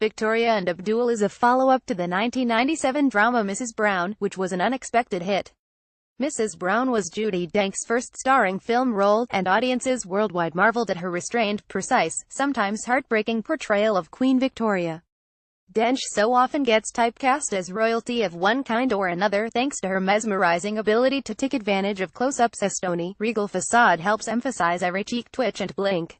Victoria and Abdul is a follow-up to the 1997 drama Mrs. Brown, which was an unexpected hit. Mrs. Brown was Judi Dench's first starring film role, and audiences worldwide marveled at her restrained, precise, sometimes heartbreaking portrayal of Queen Victoria. Dench so often gets typecast as royalty of one kind or another thanks to her mesmerizing ability to take advantage of close-ups. A stony, regal facade helps emphasize every cheek twitch and blink.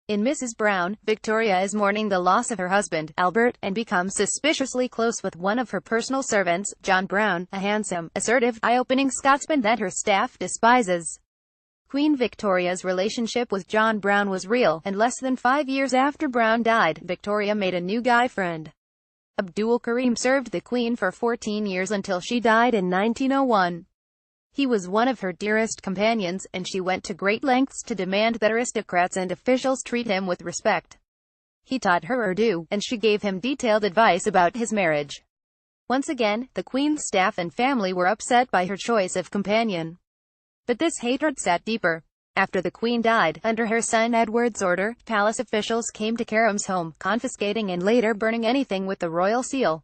In Mrs. Brown, Victoria is mourning the loss of her husband, Albert, and becomes suspiciously close with one of her personal servants, John Brown, a handsome, assertive, eye-opening Scotsman that her staff despises. Queen Victoria's relationship with John Brown was real, and less than 5 years after Brown died, Victoria made a new guy friend. Abdul Karim served the Queen for 14 years until she died in 1901. He was one of her dearest companions, and she went to great lengths to demand that aristocrats and officials treat him with respect. He taught her Urdu, and she gave him detailed advice about his marriage. Once again, the Queen's staff and family were upset by her choice of companion. But this hatred sat deeper. After the Queen died, under her son Edward's order, palace officials came to Karim's home, confiscating and later burning anything with the royal seal.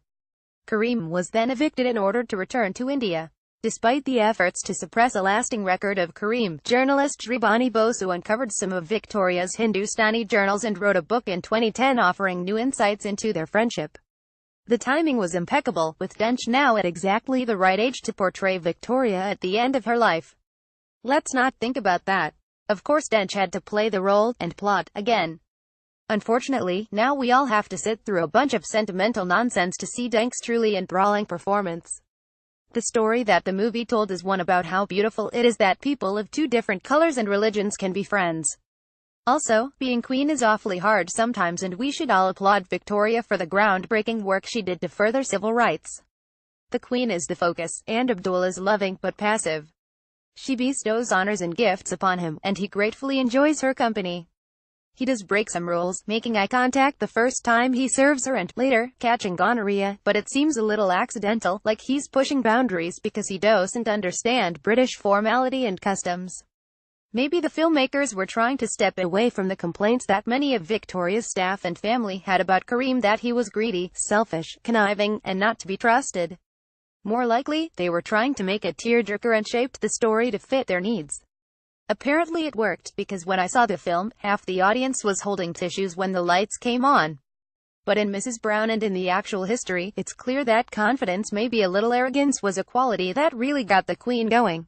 Karim was then evicted and ordered to return to India. Despite the efforts to suppress a lasting record of Karim, journalist Shribani Bosu uncovered some of Victoria's Hindustani journals and wrote a book in 2010 offering new insights into their friendship. The timing was impeccable, with Dench now at exactly the right age to portray Victoria at the end of her life. Let's not think about that. Of course Dench had to play the role, and plot, again. Unfortunately, now we all have to sit through a bunch of sentimental nonsense to see Dench's truly enthralling performance. The story that the movie told is one about how beautiful it is that people of two different colors and religions can be friends. Also, being queen is awfully hard sometimes, and we should all applaud Victoria for the groundbreaking work she did to further civil rights. The Queen is the focus, and Abdul is loving, but passive. She bestows honors and gifts upon him, and he gratefully enjoys her company. He does break some rules, making eye contact the first time he serves her and, later, catching gonorrhea, but it seems a little accidental, like he's pushing boundaries because he doesn't understand British formality and customs. Maybe the filmmakers were trying to step away from the complaints that many of Victoria's staff and family had about Karim, that he was greedy, selfish, conniving, and not to be trusted. More likely, they were trying to make a tearjerker and shaped the story to fit their needs. Apparently it worked, because when I saw the film, half the audience was holding tissues when the lights came on. But in Mrs. Brown and in the actual history, it's clear that confidence, maybe a little arrogance, was a quality that really got the Queen going.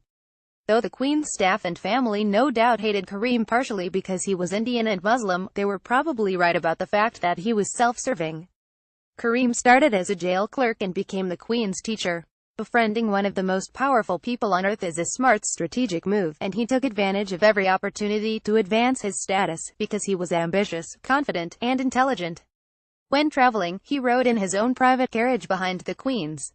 Though the Queen's staff and family no doubt hated Karim partially because he was Indian and Muslim, they were probably right about the fact that he was self-serving. Karim started as a jail clerk and became the Queen's teacher. Befriending one of the most powerful people on earth is a smart strategic move, and he took advantage of every opportunity to advance his status, because he was ambitious, confident, and intelligent. When traveling, he rode in his own private carriage behind the Queen's.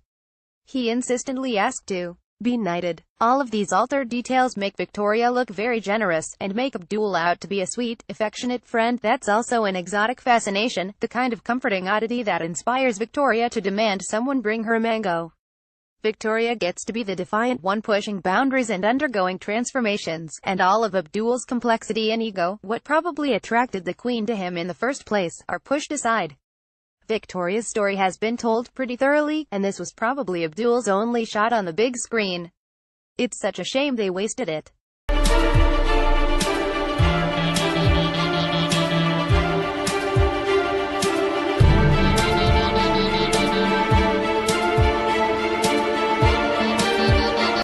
He insistently asked to be knighted. All of these altered details make Victoria look very generous, and make Abdul out to be a sweet, affectionate friend that's also an exotic fascination, the kind of comforting oddity that inspires Victoria to demand someone bring her a mango. Victoria gets to be the defiant one, pushing boundaries and undergoing transformations, and all of Abdul's complexity and ego, what probably attracted the Queen to him in the first place, are pushed aside. Victoria's story has been told pretty thoroughly, and this was probably Abdul's only shot on the big screen. It's such a shame they wasted it.